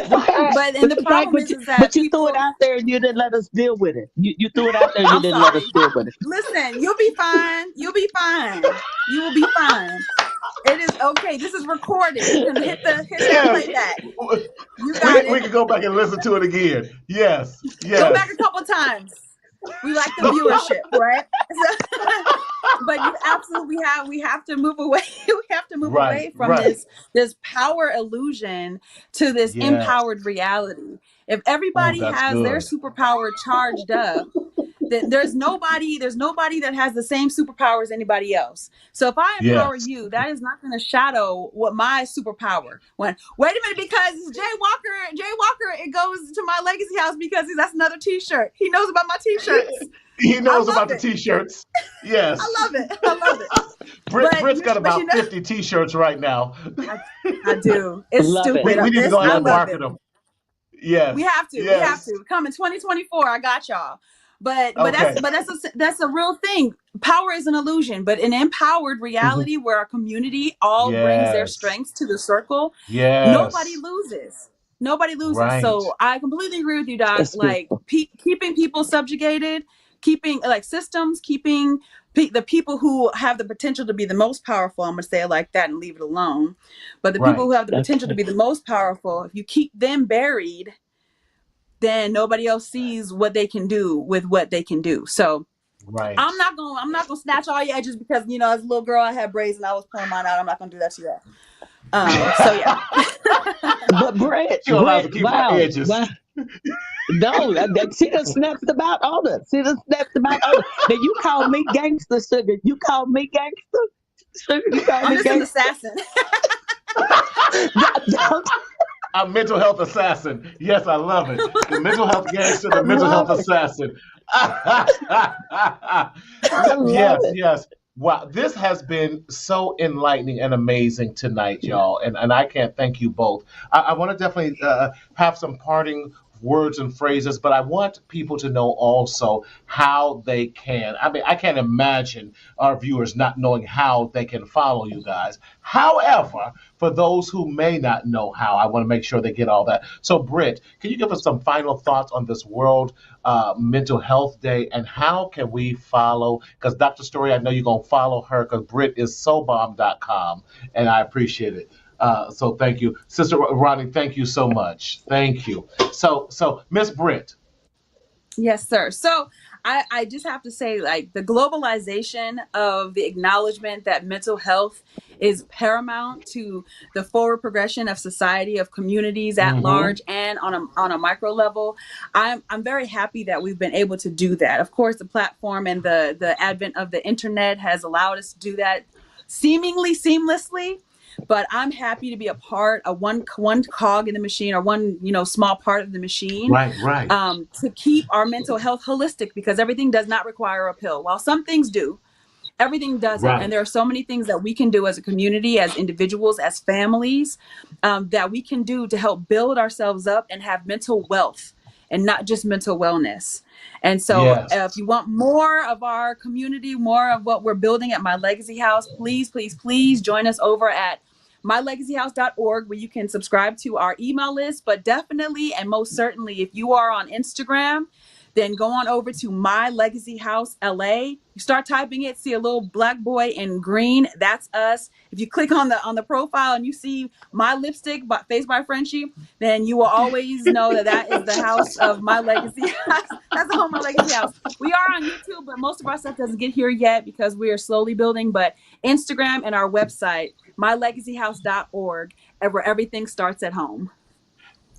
Right. But and But the the fact, problem but is that you threw it people. out there and you didn't let us deal with it. You threw it out there and you I'm didn't let us sorry. deal with it. Listen, you'll be fine. You'll be fine. You will be fine. It is okay. This is recorded. You can hit that Yes. playback. You We got we it. can go back and listen to it again. Yes. Go back Yes. a couple times. We like the viewership, right? But you absolutely we have to move away. We have to move Right. away from Right. this power illusion to this Yes. empowered reality. If Oh, everybody that's has their good. superpower charged up, then there's nobody that has the same superpower as anybody else. So if I empower Yes. you, that is not going to shadow what my superpower. When wait a minute, because it's Jay Walker, it goes to my legacy house because that's another T-shirt. He knows about my T-shirts. He I knows love about the it. t-shirts. I Yes. love it. I love it. But Britt's got but about 50 t-shirts right now. I, I do. It's Love it. stupid. We need to go ahead I and Love it. love market it. them. Yes. We have Yes. to come in 2024. I got y'all. But Okay. that's a real thing. Power is an illusion, but an empowered Mhm. reality where our community all brings their Yes. strengths to the circle, nobody Yes. loses. Nobody loses. Right. So I completely agree with you, Doc. That's Like beautiful. keeping people subjugated, keeping like systems, keeping the people who have the potential to be the most powerful. I'm gonna say it like that and leave it alone. But the people who Right. have the potential to Okay. be the most powerful, if you keep them buried, then nobody else sees what they can do with what they can do. So Right. I'm not gonna snatch all your edges because as a little girl I had braids and I was pulling mine out. I'm not gonna do that to you. So yeah. But She allows to keep her wow, edges. wow. No, she done snapped about all that. She done snapped about all that. Now you call me gangster, sugar. You call me gangster, sugar. You call I'm me just an gangster. assassin. Don't- A mental health assassin. Yes, I love it. The mental health gangster, I the mental love health it. assassin. I love Yes, it. yes. Wow, this has been so enlightening and amazing tonight, y'all. And I can't thank you both. I want to definitely have some parting words and phrases, but I want people to know also how they can. I mean, I can't imagine our viewers not knowing how they can follow you guys. However, for those who may not know how, I want to make sure they get all that. So, Britt, can you give us some final thoughts on this World Mental Health Day and how can we follow? Because Dr. Story, I know you're going to follow her because Britt is sobomb.com, and I appreciate it. So thank you, Sister Ronnie. Thank you so much. Thank you. So Miss Britt. Yes, sir. So I just have to say, like, the globalization of the acknowledgement that mental health is paramount to the forward progression of society, of communities at Mm-hmm. large, and on a micro level. I'm very happy that we've been able to do that. Of course, the platform and the advent of the internet has allowed us to do that seemingly seamlessly. But I'm happy to be a part of one cog in the machine, or one small part of the machine, Right, right. to keep our mental health holistic, because everything does not require a pill. While some things do, everything doesn't. And Right. there are so many things that we can do as a community, as individuals, as families, that we can do to help build ourselves up and have mental wealth and not just mental wellness. And so if Yes. you want more of our community, more of what we're building at My Legacy House, please, please, please join us over at mylegacyhouse.org, where you can subscribe to our email list. But definitely and most certainly, if you are on Instagram, then go on over to My Legacy House LA. You start typing it, see a little black boy in green. That's us. If you click on the profile and you see my lipstick, Face by Frenchie, then you will always know that is the house of My Legacy House. That's the home of My Legacy House. We are on YouTube, but most of our stuff doesn't get here yet because we are slowly building. But Instagram and our website, mylegacyhouse.org, where everything starts at home.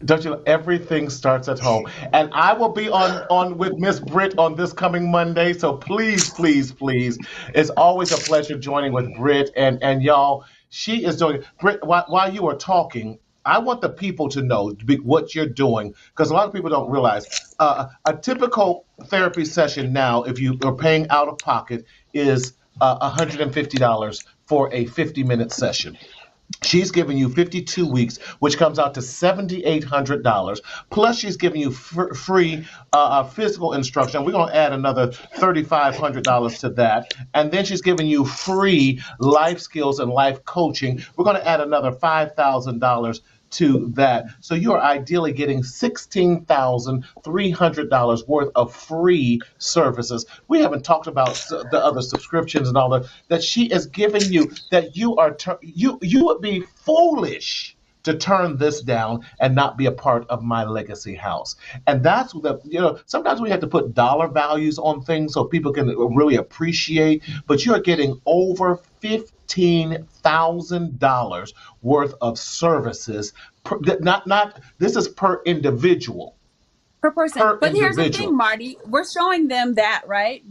Don't you? Everything starts at home, and I will be on with Miss Britt on this coming Monday. So please, please, please, it's always a pleasure joining with Britt, and y'all. She is doing Britt. While you are talking, I want the people to know what you're doing because a lot of people don't realize a typical therapy session now, if you are paying out of pocket, is $150 for a 50-minute session. She's giving you 52 weeks, which comes out to $7,800. Plus, she's giving you free physical instruction. We're going to add another $3,500 to that. And then she's giving you free life skills and life coaching. We're going to add another $5,000 to that. So you're ideally getting $16,300 worth of free services. We haven't talked about the other subscriptions and all that she is giving you that you would be foolish to turn this down and not be a part of My Legacy House. And that's sometimes we have to put dollar values on things so people can really appreciate, but you're getting over $15,000 worth of services. Not this is per individual. Per person. Per But here's the individual. thing, Marty. We're showing them that, right?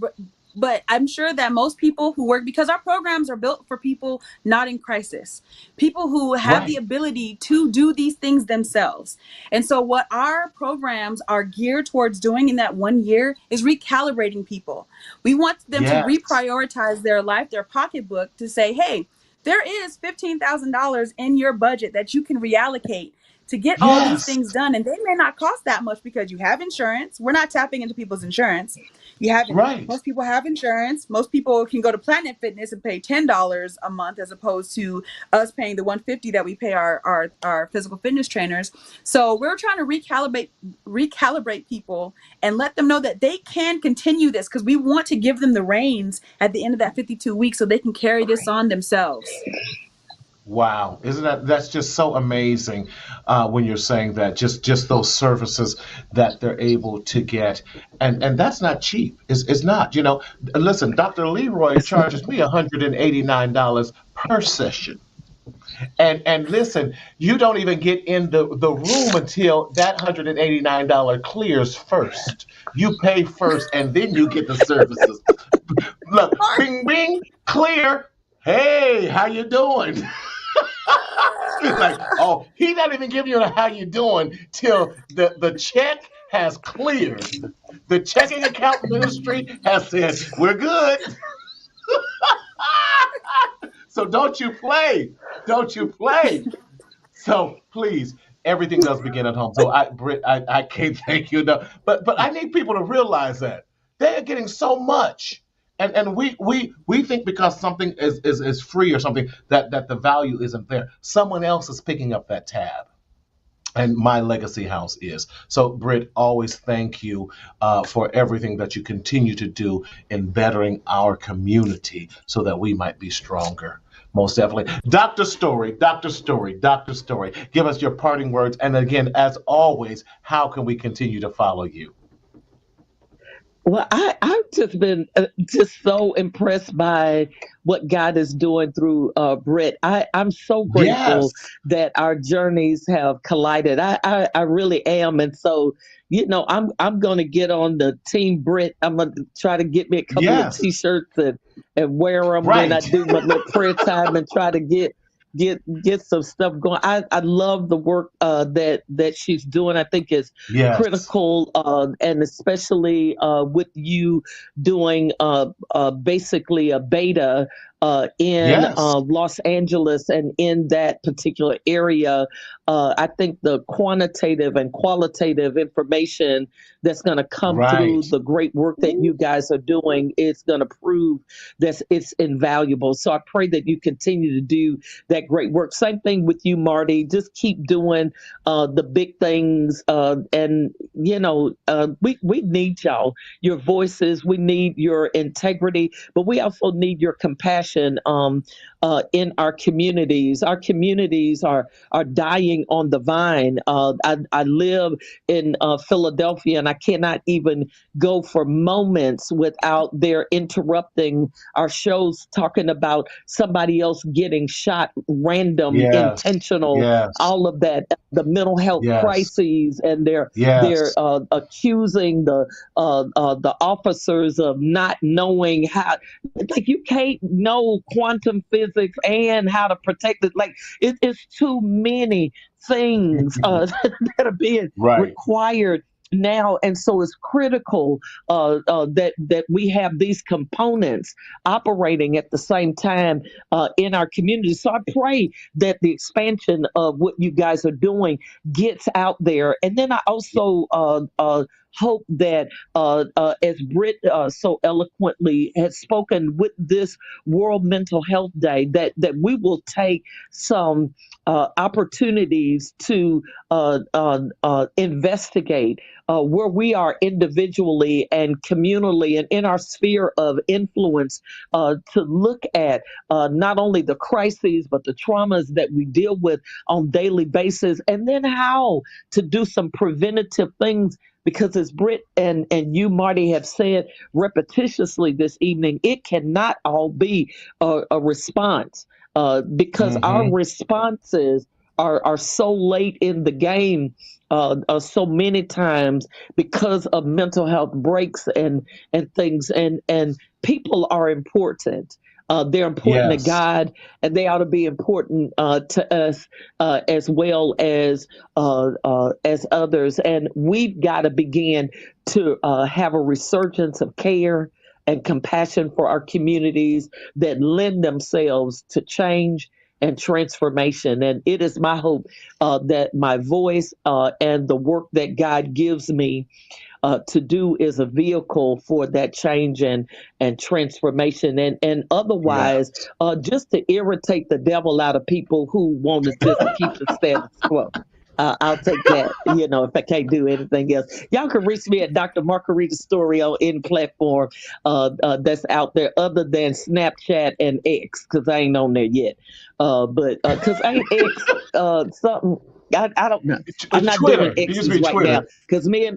But I'm sure that most people who work, because our programs are built for people not in crisis, people who have the Right. ability to do these things themselves. And so, what our programs are geared towards doing in that 1 year is recalibrating people. We want them to Yes. reprioritize their life, their pocketbook, to say, hey, there is $15,000 in your budget that you can reallocate to get all these Yes. things done. And they may not cost that much because you have insurance. We're not tapping into people's insurance. You haven't. Right. Most people have insurance. Most people can go to Planet Fitness and pay $10 a month as opposed to us paying the $150 that we pay our physical fitness trainers. So we're trying to recalibrate people and let them know that they can continue this because we want to give them the reins at the end of that 52 weeks so they can carry this on themselves. Wow, isn't that's just so amazing when you're saying that just those services that they're able to get, and that's not cheap. It's not. Listen, Dr. Leroy It's not. charges me $189 per session, and listen, you don't even get in the room until that $189 clears first. You pay first, and then you get the services. Look, bing bing, clear. Hey, how you doing? It's like, oh, he not even giving you a how you doing till the check has cleared. The checking account ministry has said, we're good. So don't you play. Don't you play. So please, everything does begin at home. So Britt, I can't thank you enough. But I need people to realize that they're getting so much. And we think because something is free or something that the value isn't there. Someone else is picking up that tab. And My Legacy House is. So, Britt, always thank you for everything that you continue to do in bettering our community so that we might be stronger. Most definitely. Dr. Story, Dr. Story, Dr. Story, give us your parting words. And again, as always, how can we continue to follow you? Well, I've just been just so impressed by what God is doing through Britt. I'm so Yes. grateful that our journeys have collided. I really am, and so I'm going to get on the Team Britt. I'm going to try to get me a couple of Yes. T-shirts and wear them when I Right. do my little prayer time and try to get some stuff going. I love the work that she's doing. I think is Yes. critical, and especially with you doing basically a beta in Yes. Los Angeles and in that particular area. I think the quantitative and qualitative information that's going to come through Right. the great work that you guys are doing is going to prove that it's invaluable. So I pray that you continue to do that great work. Same thing with you, Marty. Just keep doing the big things, and we need y'all, your voices. We need your integrity, but we also need your compassion expansion in our communities. Our communities are dying on the vine. I live in Philadelphia, and I cannot even go for moments without their interrupting our shows, talking about somebody else getting shot, random, Yes. intentional, Yes. all of that, the mental health Yes. crises, and they're Yes. accusing the officers of not knowing how. Like, you can't know quantum physics and how to protect it. Like, it's too many things that are being Right. required now, and so it's critical that we have these components operating at the same time in our community. So I pray that the expansion of what you guys are doing gets out there, and then I also hope that as Britt so eloquently has spoken with this World Mental Health Day, that we will take some opportunities to investigate where we are individually and communally and in our sphere of influence, to look at not only the crises but the traumas that we deal with on daily basis, and then how to do some preventative things. Because as Britt and you, Marty, have said repetitiously this evening, it cannot all be a response, because our Mm-hmm. responses are so late in the game, so many times, because of mental health breaks and things, and people are important. They're important to Yes. God, and they ought to be important to us as well as others. And we've got to begin to have a resurgence of care and compassion for our communities that lend themselves to change and transformation. And it is my hope that my voice and the work that God gives me to do is a vehicle for that change and transformation, and Yeah. otherwise just to irritate the devil out of people who want to just keep the status quo. I'll take that, if I can't do anything else. Y'all can reach me at Dr. Margarita Story on any platform that's out there other than Snapchat and X, because I ain't on there yet. But because ain't X something, I don't know. I'm It's not doing Twitter. It used to X's be right now Twitter. because yeah,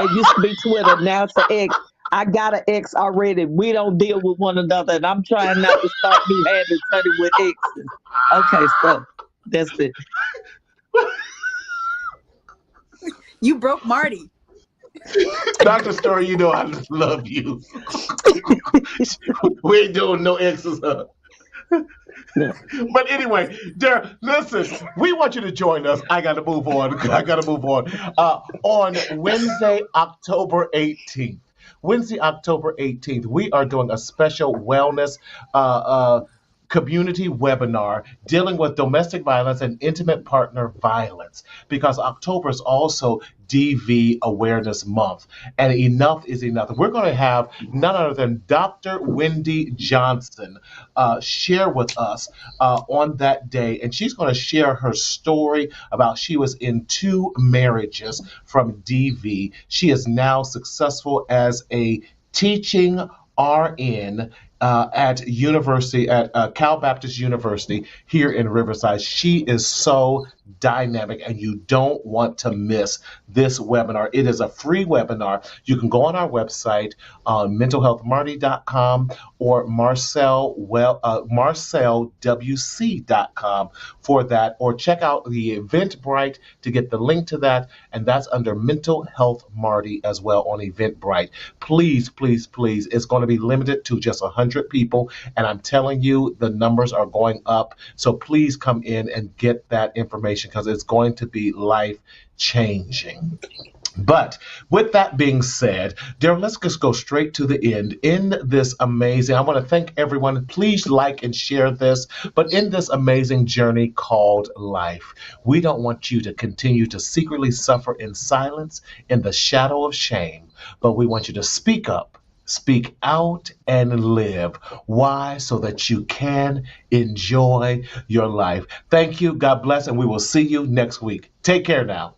it used to be Twitter. Now it's an X. I got an X already. We don't deal with one another, and I'm trying not to start new habits, honey, with X's. Okay, so that's it. You broke Marty. Dr. Story, you know I love you. We ain't doing no X's. No. But anyway, listen, we want you to join us. I got to move on. I got to move on. On Wednesday, October 18th. Wednesday, October 18th, we are doing a special wellness community webinar dealing with domestic violence and intimate partner violence, because October is also DV Awareness Month, and enough is enough. We're going to have none other than Dr. Wendy Johnson share with us on that day, and she's going to share her story about she was in 2 marriages from DV. She is now successful as a teaching RN at Cal Baptist University here in Riverside. She is so dynamic, and you don't want to miss this webinar. It is a free webinar. You can go on our website, mentalhealthmarty.com or marcelwc.com for that, or check out the Eventbrite to get the link to that, and that's under Mental Health Marty as well on Eventbrite. Please, please, please, it's going to be limited to just 100 people, and I'm telling you, the numbers are going up, so please come in and get that information, because it's going to be life changing. But with that being said, Darren, let's just go straight to the end. In this amazing, I want to thank everyone. Please like and share this. But in this amazing journey called life, we don't want you to continue to secretly suffer in silence, in the shadow of shame, but we want you to speak up, speak out, and live. Why? So that you can enjoy your life. Thank you. God bless, and we will see you next week. Take care now.